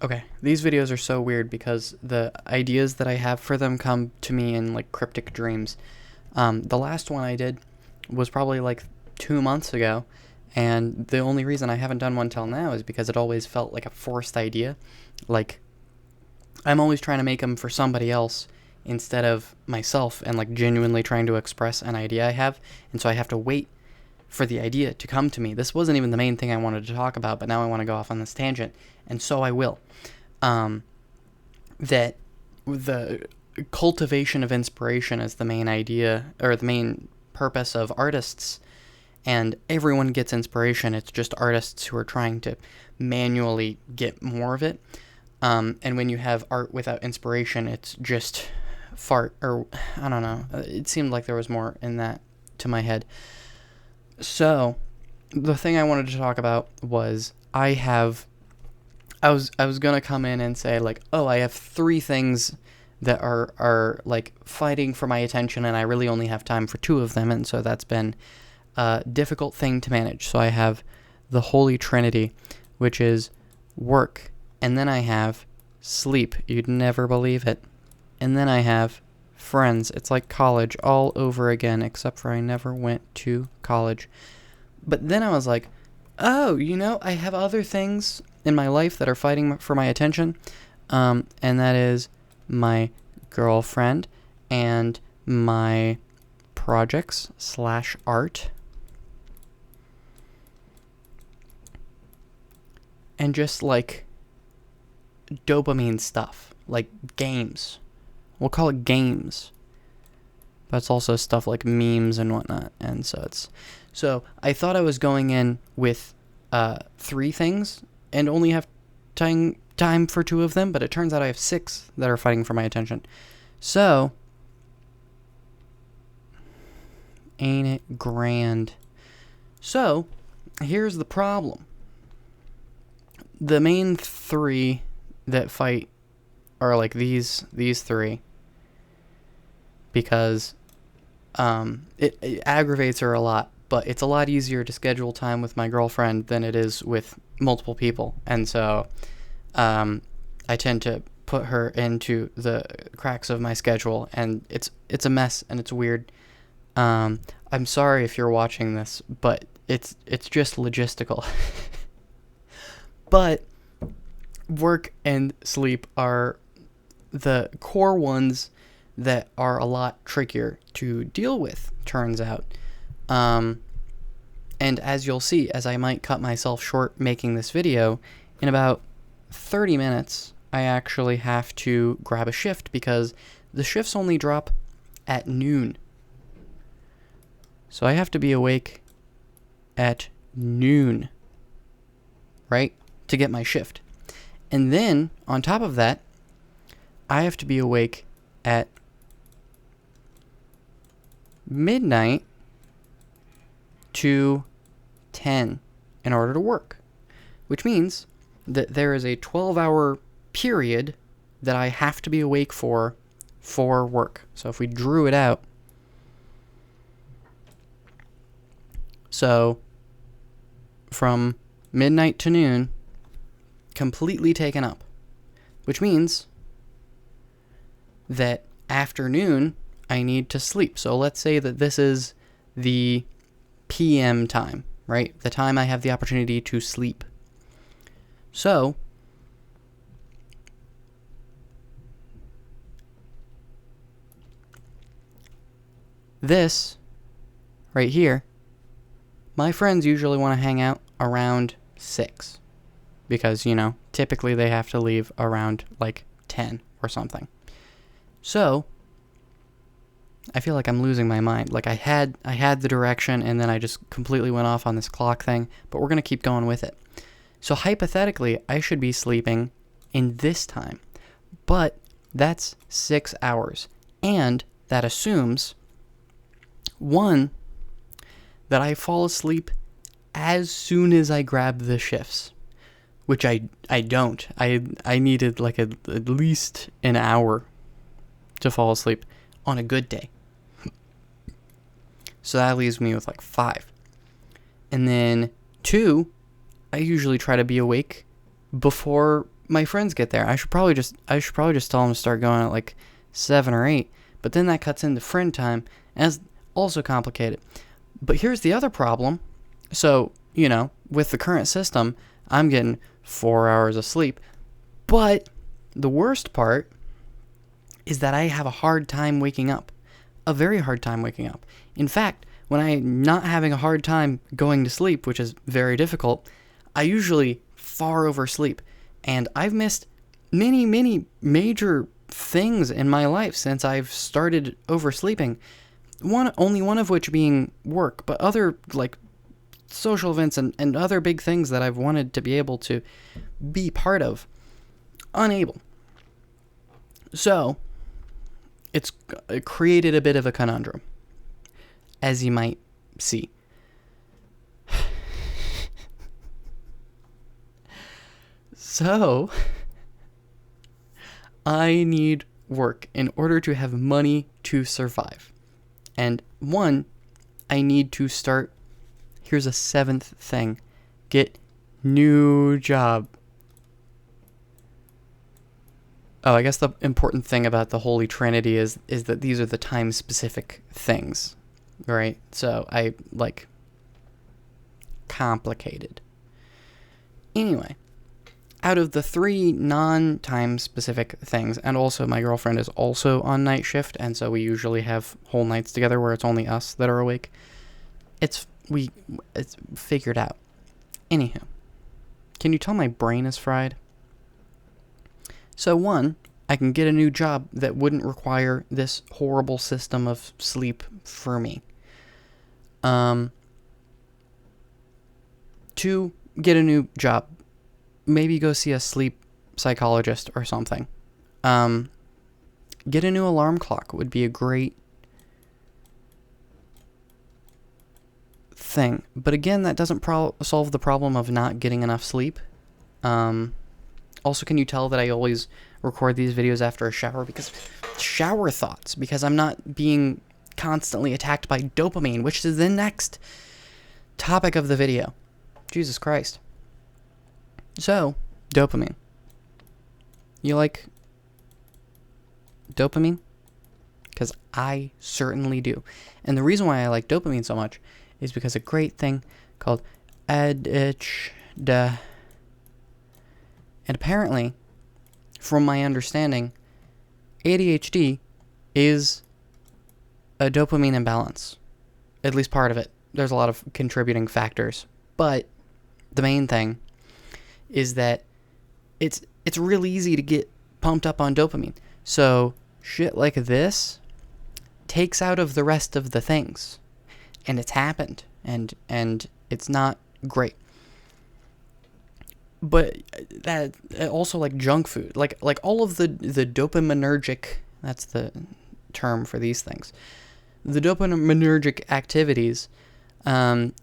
Okay, these videos are so weird because the ideas that I have for them come to me in like cryptic dreams. The last one I did was probably like 2 months ago, and the only reason I haven't done one till now is because it always felt like a forced idea. Like, I'm always trying to make them for somebody else instead of myself and like genuinely trying to express an idea I have, and so I have to wait for the idea to come to me. This wasn't even the main thing I wanted to talk about, but now I want to go off on this tangent, and so I will. Um, that the cultivation of inspiration is the main idea or the main purpose of artists, and everyone gets inspiration. It's just artists who are trying to manually get more of it. And when you have art without inspiration, it's just fart, or I don't know. It seemed like there was more in that to my head. So, the thing I wanted to talk about was I was gonna come in and say like, oh, I have three things that are like fighting for my attention, and I really only have time for two of them, and so that's been a difficult thing to manage. So I have the Holy Trinity, which is work, and then I have sleep. You'd never believe it. And then I have friends. It's like college all over again, except for I never went to college. But then I was like, oh, I have other things in my life that are fighting for my attention, and that is my girlfriend and my projects slash art, and just like dopamine stuff, like games. We'll call it games, but it's also stuff like memes and whatnot. And so I thought I was going in with three things and only have time for two of them, but it turns out I have six that are fighting for my attention. So, ain't it grand? So, here's the problem. The main three that fight are like these three, because it aggravates her a lot, but it's a lot easier to schedule time with my girlfriend than it is with multiple people. And so I tend to put her into the cracks of my schedule, and it's a mess and it's weird. I'm sorry if you're watching this, but it's just logistical. But work and sleep are the core ones that are a lot trickier to deal with, turns out. And as you'll see, as I might cut myself short making this video, in about 30 minutes, I actually have to grab a shift because the shifts only drop at noon. So I have to be awake at noon, right, to get my shift. And then, on top of that, I have to be awake at midnight to 10 in order to work, which means that there is a 12-hour period that I have to be awake for work. So if we drew it out, so from midnight to noon, completely taken up, which means that afternoon I need to sleep. So let's say that this is the PM time, right? The time I have the opportunity to sleep. So this right here, my friends usually want to hang out around 6 because, typically they have to leave around like 10 or something. So I feel like I'm losing my mind. Like I had the direction, and then I just completely went off on this clock thing, but we're going to keep going with it. So hypothetically, I should be sleeping in this time, but that's 6 hours. And that assumes, one, that I fall asleep as soon as I grab the shifts, which I don't. I needed like at least an hour to fall asleep on a good day. So that leaves me with like 5. And then 2, I usually try to be awake before my friends get there, I should probably just tell them to start going at like 7 or 8. But then that cuts into friend time, and it's also complicated. But here's the other problem. So, with the current system, I'm getting 4 hours of sleep. But the worst part is that I have a hard time waking up. A very hard time waking up. In fact, when I'm not having a hard time going to sleep, which is very difficult, I usually far oversleep. And I've missed many, many major things in my life since I've started oversleeping. Only one of which being work, but other like social events and other big things that I've wanted to be able to be part of. Unable. So, it created a bit of a conundrum, as you might see. So, I need work in order to have money to survive. And one, I need to start, here's a 7th thing, get new job. Oh, I guess the important thing about the Holy Trinity is that these are the time-specific things, right? So I, complicated. Anyway, out of the 3 non-time-specific things, and also my girlfriend is also on night shift, and so we usually have whole nights together where it's only us that are awake. It's figured out. Anywho, can you tell my brain is fried? So 1, I can get a new job that wouldn't require this horrible system of sleep for me. 2, get a new job. Maybe go see a sleep psychologist or something. Get a new alarm clock would be a great thing. But again, that doesn't solve the problem of not getting enough sleep. Also, can you tell that I always record these videos after a shower? Because shower thoughts. Because I'm not being constantly attacked by dopamine, which is the next topic of the video. Jesus Christ. So, dopamine. You like dopamine? Because I certainly do. And the reason why I like dopamine so much is because a great thing called ADHD. And apparently, from my understanding, ADHD is a dopamine imbalance. At least part of it. There's a lot of contributing factors. But the main thing is that it's real easy to get pumped up on dopamine. So shit like this takes out of the rest of the things. And it's happened. And it's not great. But that also like junk food, like all of the dopaminergic, that's the term for these things. The dopaminergic activities are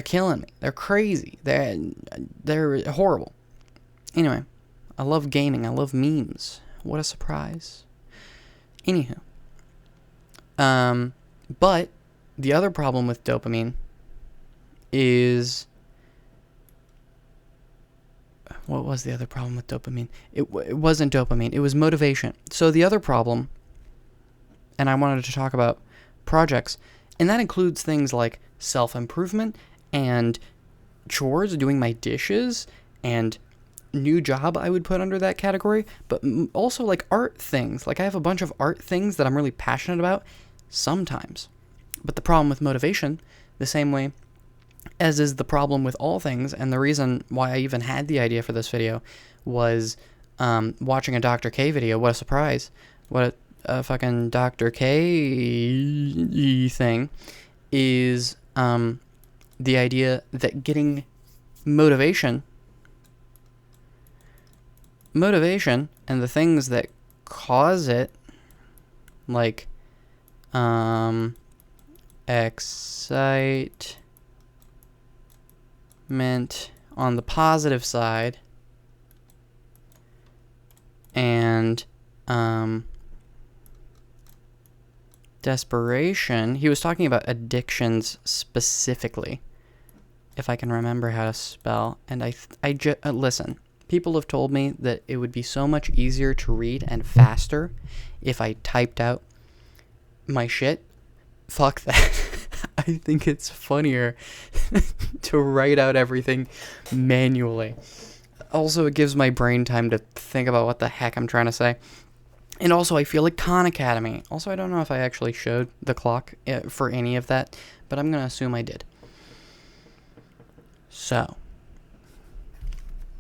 killing me. They're crazy. They're horrible. Anyway, I love gaming. I love memes. What a surprise. Anywho, but the other problem with dopamine is. What was the other problem with dopamine? It wasn't dopamine. It was motivation. So the other problem, and I wanted to talk about projects, and that includes things like self-improvement and chores, doing my dishes, and new job I would put under that category, but also like art things. Like I have a bunch of art things that I'm really passionate about sometimes. But the problem with motivation, the same way as is the problem with all things, and the reason why I even had the idea for this video was watching a Dr. K video. What a surprise. What a fucking Dr. K thing is the idea that getting motivation and the things that cause it, like excitement on the positive side and desperation. He was talking about addictions specifically, if I can remember how to spell. And listen, People have told me that it would be so much easier to read and faster if I typed out my shit. Fuck that. I think it's funnier to write out everything manually. Also, it gives my brain time to think about what the heck I'm trying to say. And also, I feel like Khan Academy. Also, I don't know if I actually showed the clock for any of that, but I'm going to assume I did. So,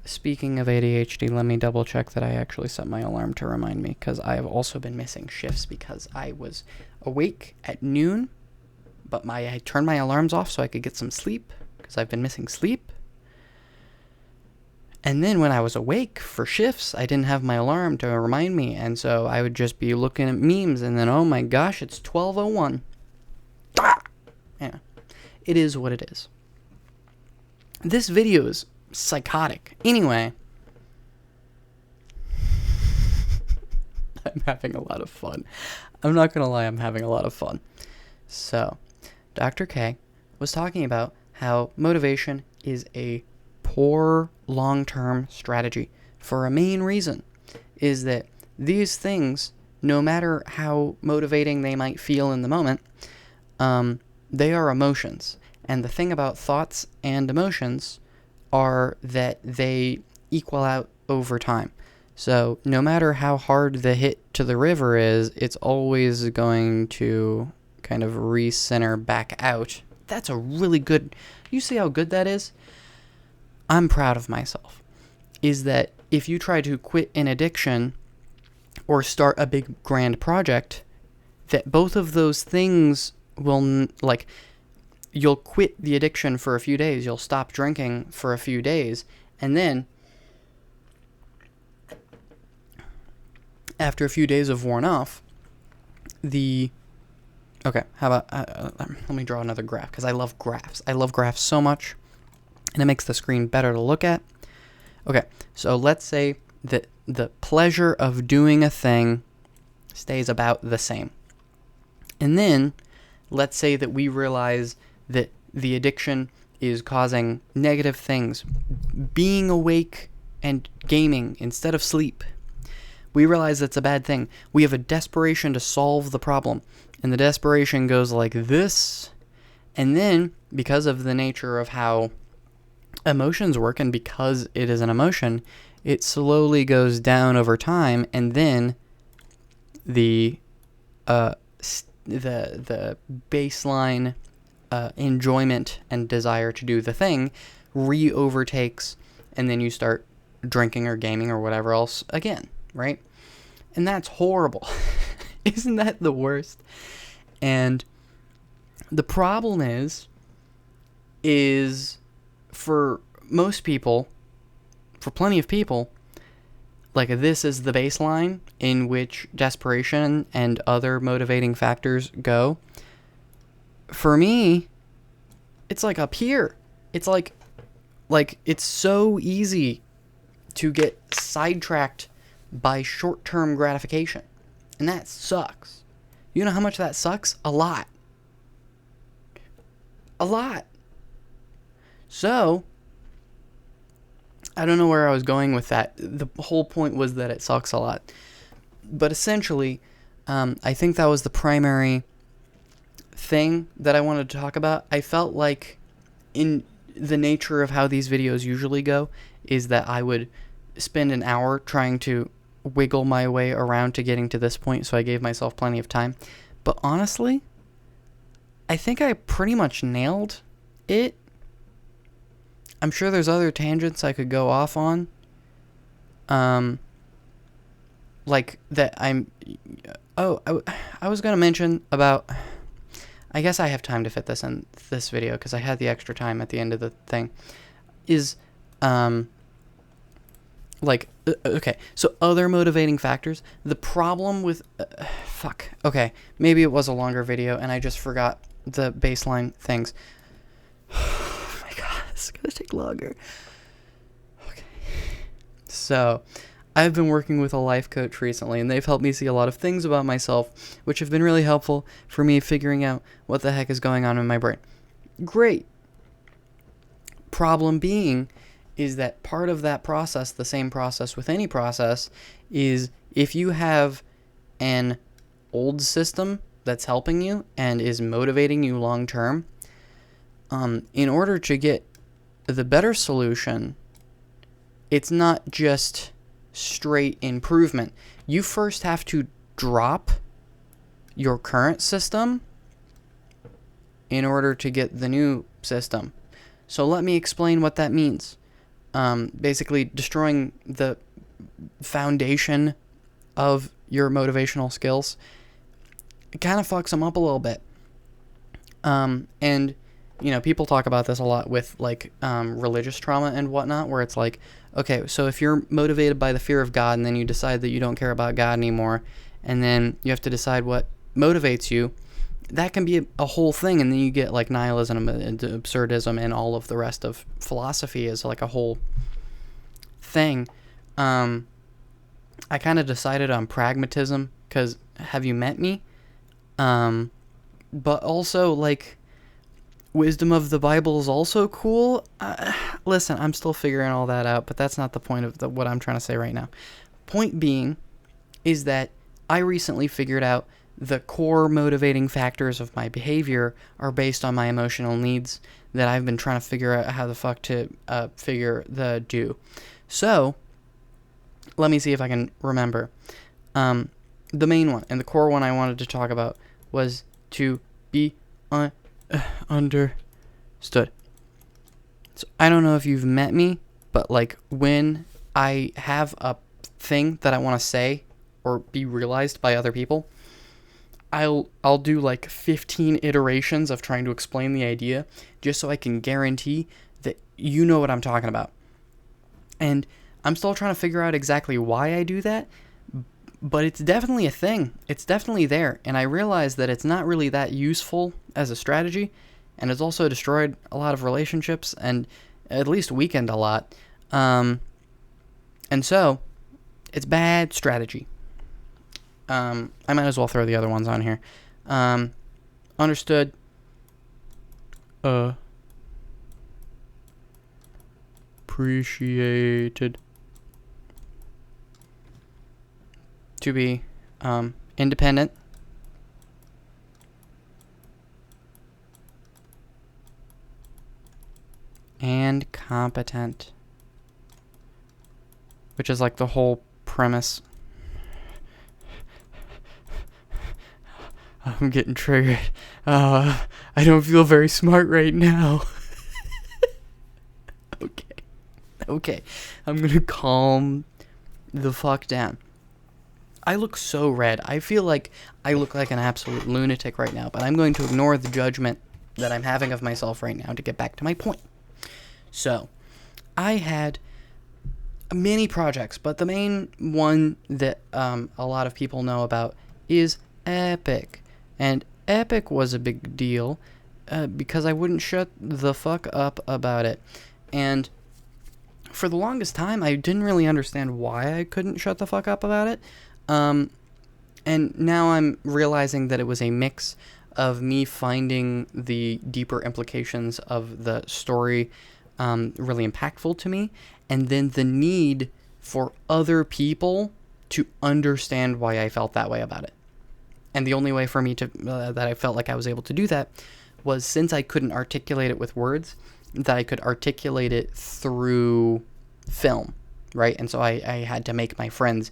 speaking of ADHD, let me double check that I actually set my alarm to remind me, because I have also been missing shifts because I was awake at noon, but I turned my alarms off so I could get some sleep, because I've been missing sleep. And then when I was awake for shifts, I didn't have my alarm to remind me, and so I would just be looking at memes, and then, oh my gosh, it's 12:01. Yeah, it is what it is. This video is psychotic. Anyway, I'm having a lot of fun. I'm not gonna lie, I'm having a lot of fun. So, Dr. K was talking about how motivation is a poor long-term strategy for a main reason, is that these things, no matter how motivating they might feel in the moment, they are emotions. And the thing about thoughts and emotions are that they equal out over time. So no matter how hard the hit to the river is, it's always going to kind of recenter back out. That's a really good... You see how good that is? I'm proud of myself. Is that if you try to quit an addiction or start a big grand project, that both of those things will, like, you'll quit the addiction for a few days, you'll stop drinking for a few days, and then after a few days have worn off, okay, how about, let me draw another graph, because I love graphs. I love graphs so much, and it makes the screen better to look at. Okay, so let's say that the pleasure of doing a thing stays about the same. And then, let's say that we realize that the addiction is causing negative things. Being awake and gaming instead of sleep. We realize that's a bad thing. We have a desperation to solve the problem. And the desperation goes like this. And then, because of the nature of how emotions work, and because it is an emotion, it slowly goes down over time, and then the baseline enjoyment and desire to do the thing re-overtakes, and then you start drinking or gaming or whatever else again, right? And that's horrible. Isn't that the worst? And the problem is for most people, for plenty of people, like, this is the baseline in which desperation and other motivating factors go. For me, it's like up here. It's like it's so easy to get sidetracked by short-term gratification. And that sucks. You know how much that sucks? A lot. A lot. So, I don't know where I was going with that. The whole point was that it sucks a lot. But essentially, I think that was the primary thing that I wanted to talk about. I felt like, in the nature of how these videos usually go, is that I would spend an hour trying to wiggle my way around to getting to this point, so I gave myself plenty of time. But honestly, I think I pretty much nailed it. I'm sure there's other tangents I could go off on. Like that I'm... Oh, I was going to mention about... I guess I have time to fit this in this video because I had the extra time at the end of the thing. Okay, so other motivating factors. The problem with... fuck. Okay, maybe it was a longer video and I just forgot the baseline things. Oh my god, it's gonna take longer. Okay. So, I've been working with a life coach recently, and they've helped me see a lot of things about myself, which have been really helpful for me figuring out what the heck is going on in my brain. Great. Problem being is that part of that process, the same process with any process, is if you have an old system that's helping you and is motivating you long term, in order to get the better solution, it's not just straight improvement. You first have to drop your current system in order to get the new system. So let me explain what that means. Basically, destroying the foundation of your motivational skills, it kind of fucks them up a little bit. And people talk about this a lot with like religious trauma and whatnot, where it's like, okay, so if you're motivated by the fear of God and then you decide that you don't care about God anymore, and then you have to decide what motivates you, that can be a whole thing, and then you get like nihilism and absurdism and all of the rest of philosophy is like a whole thing. I kind of decided on pragmatism because have you met me? But also like wisdom of the Bible is also cool. Listen, I'm still figuring all that out, but that's not the point of what I'm trying to say right now. Point being is that I recently figured out the core motivating factors of my behavior are based on my emotional needs that I've been trying to figure out how the fuck to do. So, let me see if I can remember. The main one and the core one I wanted to talk about was to be understood. So, I don't know if you've met me, but like when I have a thing that I want to say or be realized by other people, I'll do like 15 iterations of trying to explain the idea just so I can guarantee that you know what I'm talking about. And I'm still trying to figure out exactly why I do that, but it's definitely a thing. It's definitely there, and I realize that it's not really that useful as a strategy, and it's also destroyed a lot of relationships and at least weakened a lot. And so it's bad strategy. I might as well throw the other ones on here. Understood. Appreciated. To be independent. And competent. Which is like the whole premise. I'm getting triggered. I don't feel very smart right now. Okay. I'm gonna calm the fuck down. I look so red. I feel like I look like an absolute lunatic right now, but I'm going to ignore the judgment that I'm having of myself right now to get back to my point. So, I had many projects, but the main one that a lot of people know about is Epic. And Epic was a big deal because I wouldn't shut the fuck up about it. And for the longest time, I didn't really understand why I couldn't shut the fuck up about it. And now I'm realizing that it was a mix of me finding the deeper implications of the story really impactful to me, and then the need for other people to understand why I felt that way about it. And the only way for me to that I felt like I was able to do that was, since I couldn't articulate it with words, that I could articulate it through film, right? And so I had to make my friends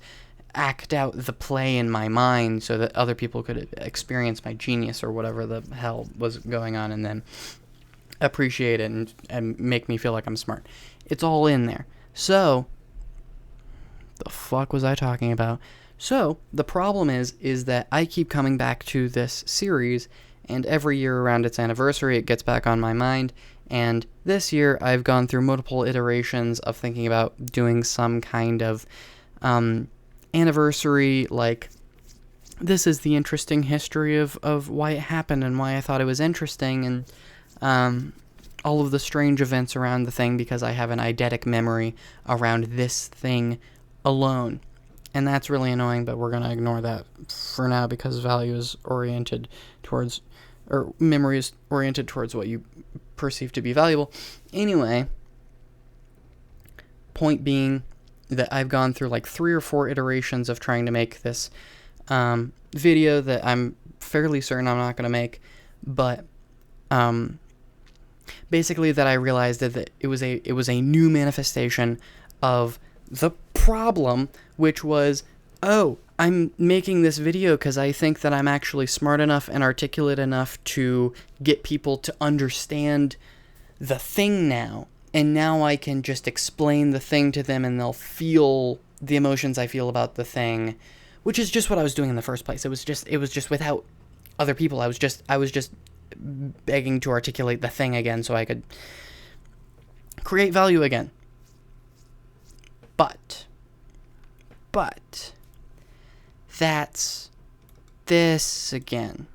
act out the play in my mind so that other people could experience my genius or whatever the hell was going on, and then appreciate it and make me feel like I'm smart. It's all in there. So, the fuck was I talking about? So, the problem is that I keep coming back to this series, and every year around its anniversary, it gets back on my mind. And this year, I've gone through multiple iterations of thinking about doing some kind of anniversary, like, this is the interesting history of why it happened and why I thought it was interesting, and all of the strange events around the thing, because I have an eidetic memory around this thing alone. And that's really annoying, but we're going to ignore that for now because value is oriented towards, or memory is oriented towards what you perceive to be valuable. Anyway, point being that I've gone through like 3 or 4 iterations of trying to make this video that I'm fairly certain I'm not going to make, but basically that I realized that it was a new manifestation of the problem, which was, oh, I'm making this video because I think that I'm actually smart enough and articulate enough to get people to understand the thing now. And now I can just explain the thing to them and they'll feel the emotions I feel about the thing, which is just what I was doing in the first place. It was just without other people. I was just begging to articulate the thing again so I could create value again. But that's this again.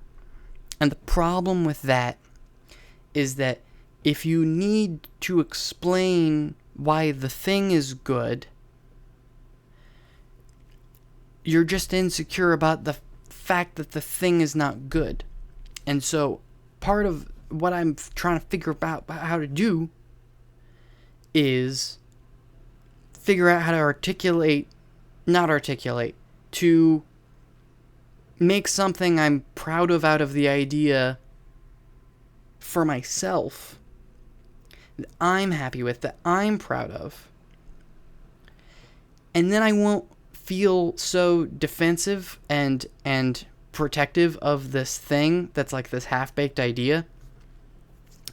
And the problem with that is that if you need to explain why the thing is good, you're just insecure about the fact that the thing is not good. And so part of what I'm trying to figure out how to do is figure out how to to make something I'm proud of out of the idea for myself, that I'm happy with, that I'm proud of. And then I won't feel so defensive and protective of this thing that's like this half-baked idea,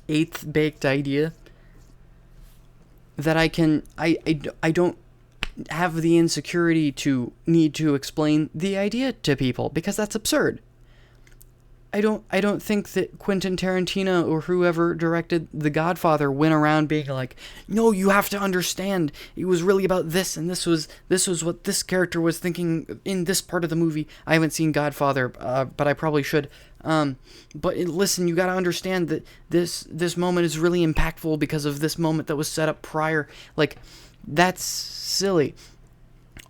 eighth-baked idea, that I don't have the insecurity to need to explain the idea to people, because that's absurd. I don't think that Quentin Tarantino or whoever directed The Godfather went around being like, no, you have to understand, it was really about this, and this was what this character was thinking in this part of the movie. I haven't seen Godfather, but I probably should. But listen, you gotta understand that this moment is really impactful because of this moment that was set up prior. Like, that's silly.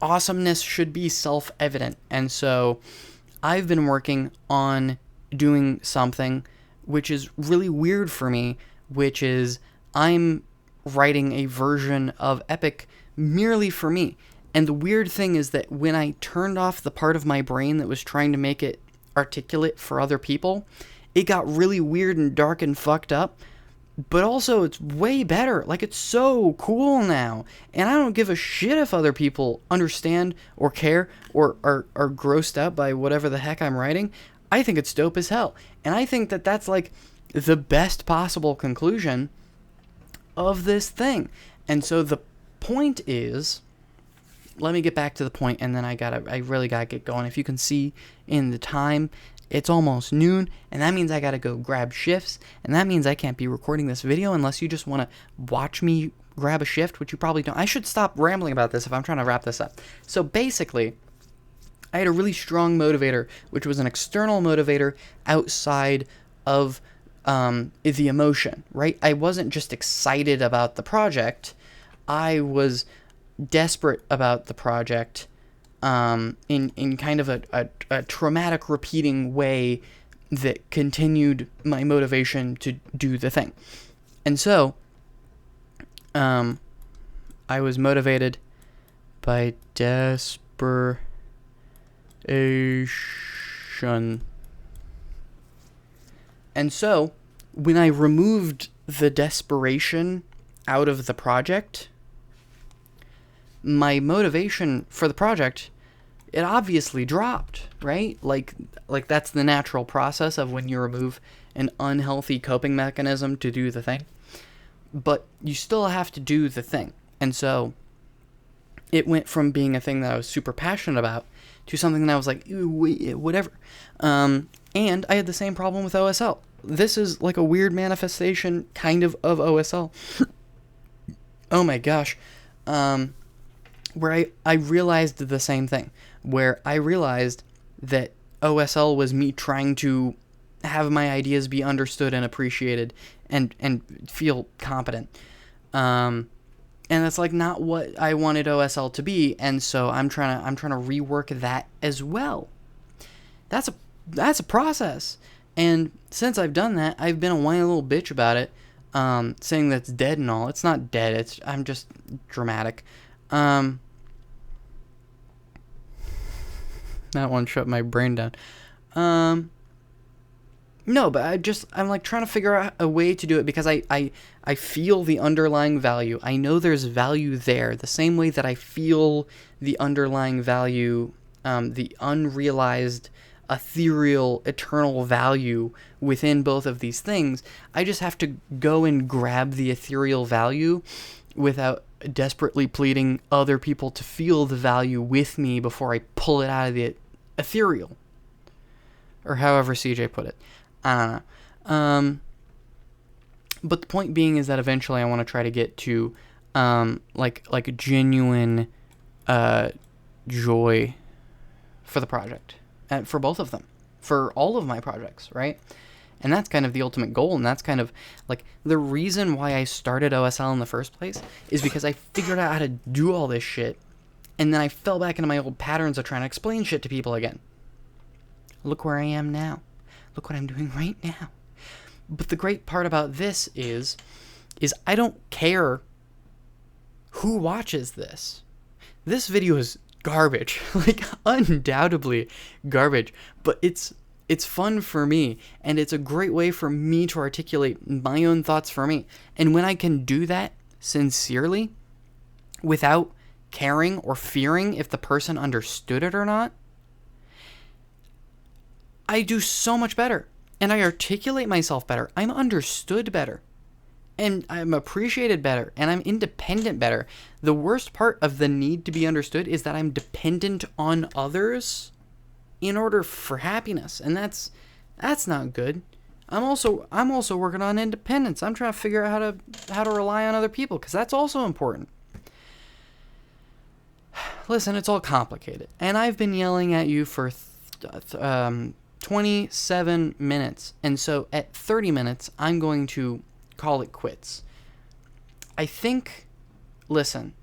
Awesomeness should be self-evident. And so I've been working on doing something which is really weird for me, which is I'm writing a version of Epic merely for me. And the weird thing is that when I turned off the part of my brain that was trying to make it articulate for other people, it got really weird and dark and fucked up. But also, it's way better. Like, it's so cool now. And I don't give a shit if other people understand or care or are grossed out by whatever the heck I'm writing. I think it's dope as hell. And I think that that's, like, the best possible conclusion of this thing. And so the point is, let me get back to the point, and then I really gotta get going. If you can see in the time, it's almost noon, and that means I gotta go grab shifts, and that means I can't be recording this video unless you just want to watch me grab a shift, which you probably don't. I should stop rambling about this if I'm trying to wrap this up. So basically, I had a really strong motivator, which was an external motivator outside of the emotion, right? I wasn't just excited about the project. I was desperate about the project, in kind of a traumatic repeating way that continued my motivation to do the thing. And so, I was motivated by desperation. And so, when I removed the desperation out of the project, my motivation for the project, it obviously dropped, right? Like that's the natural process of when you remove an unhealthy coping mechanism to do the thing. But you still have to do the thing. And so it went from being a thing that I was super passionate about to something that I was like, whatever. And I had the same problem with OSL. This is like a weird manifestation kind of OSL. Oh my gosh. Where I realized the same thing, where I realized that OSL was me trying to have my ideas be understood and appreciated and feel competent. And that's like not what I wanted OSL to be, and so I'm trying to rework that as well. That's a process. And since I've done that, I've been a whiny little bitch about it. saying that's dead and all. It's not dead. I'm just dramatic. That one shut my brain down. No, but I'm like trying to figure out a way to do it because I feel the underlying value. I know there's value there, the same way that I feel the underlying value, the unrealized, ethereal, eternal value within both of these things. I just have to go and grab the ethereal value without desperately pleading other people to feel the value with me before I pull it out of the ethereal. Or however CJ put it. I don't know. But the point being is that eventually I want to try to get to like genuine joy for the project. For both of them. For all of my projects, right? And that's kind of the ultimate goal, and that's kind of like the reason why I started OSL in the first place is because I figured out how to do all this shit, and then I fell back into my old patterns of trying to explain shit to people again. Look where I am now. Look what I'm doing right now. But the great part about this is I don't care who watches this. This video is garbage, like undoubtedly garbage, but it's fun for me, and it's a great way for me to articulate my own thoughts for me. And when I can do that sincerely, without caring or fearing if the person understood it or not, I do so much better, and I articulate myself better. I'm understood better, and I'm appreciated better, and I'm independent better. The worst part of the need to be understood is that I'm dependent on others in order for happiness, and that's not good. I'm also working on independence. I'm trying to figure out how to rely on other people, because that's also important. Listen, it's all complicated, and I've been yelling at you for 27 minutes, and so at 30 minutes I'm going to call it quits. I think, listen,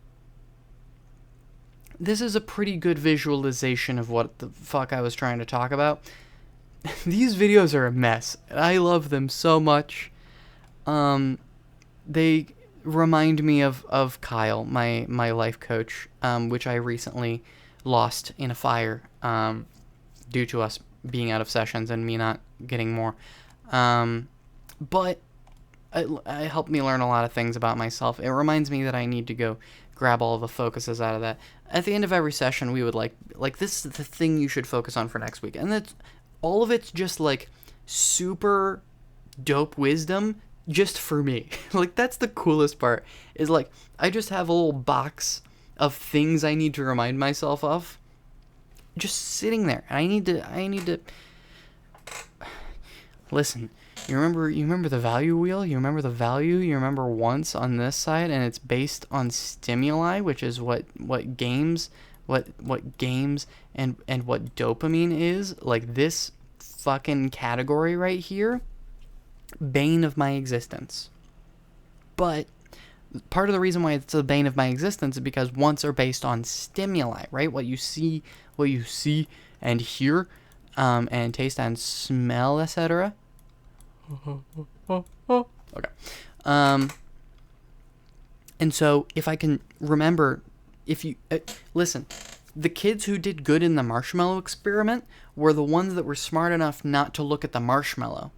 this is a pretty good visualization of what the fuck I was trying to talk about. These videos are a mess. I love them so much. They remind me of Kyle, my life coach, which I recently lost in a fire due to us being out of sessions and me not getting more. But it helped me learn a lot of things about myself. It reminds me that I need to go grab all the focuses out of that. At the end of every session, we would like this is the thing you should focus on for next week. And that's all of it's just like super dope wisdom just for me. Like, that's the coolest part, is like I just have a little box of things I need to remind myself of just sitting there. And I need to listen. You remember the value wheel? You remember the value? You remember once on this side, and it's based on stimuli, which is what games and what dopamine is. Like, this fucking category right here, bane of my existence. But part of the reason why it's the bane of my existence is because wants are based on stimuli, right? What you see and hear, and taste and smell, etc. Okay. And so if I can remember, if you listen, the kids who did good in the marshmallow experiment were the ones that were smart enough not to look at the marshmallow.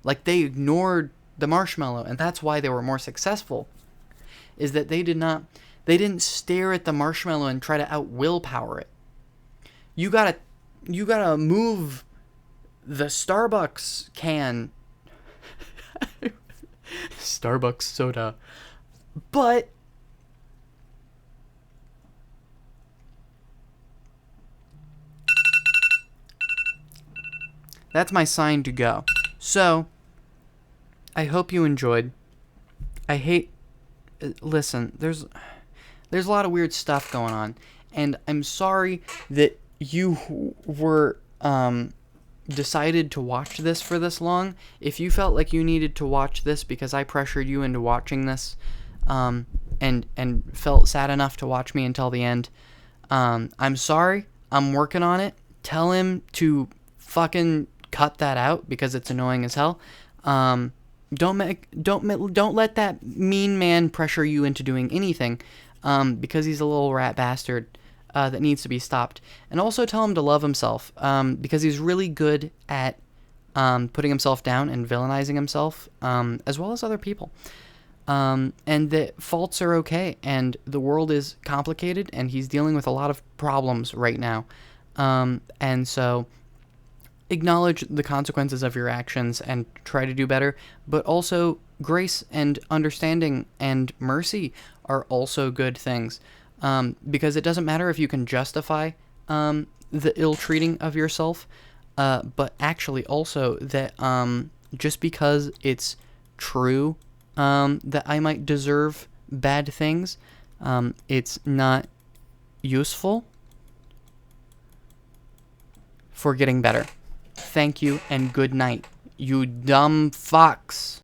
Like, they ignored the marshmallow, and that's why they were more successful. Is that they didn't stare at the marshmallow and try to out willpower it. You gotta move the Starbucks can. Starbucks soda. But that's my sign to go. So I hope you enjoyed. Listen, there's a lot of weird stuff going on, and I'm sorry that you were decided to watch this for this long. If you felt like you needed to watch this because I pressured you into watching this, and felt sad enough to watch me until the end, I'm sorry. I'm working on it. Tell him to fucking cut that out because it's annoying as hell. Don't let that mean man pressure you into doing anything, because he's a little rat bastard that needs to be stopped. And also tell him to love himself, because he's really good at putting himself down and villainizing himself, as well as other people. And that faults are okay, and the world is complicated, and he's dealing with a lot of problems right now. And so acknowledge the consequences of your actions and try to do better, but also grace and understanding and mercy are also good things, because it doesn't matter if you can justify the ill treating of yourself, but actually also that just because it's true that I might deserve bad things, it's not useful for getting better. Thank you and good night, you dumb fucks.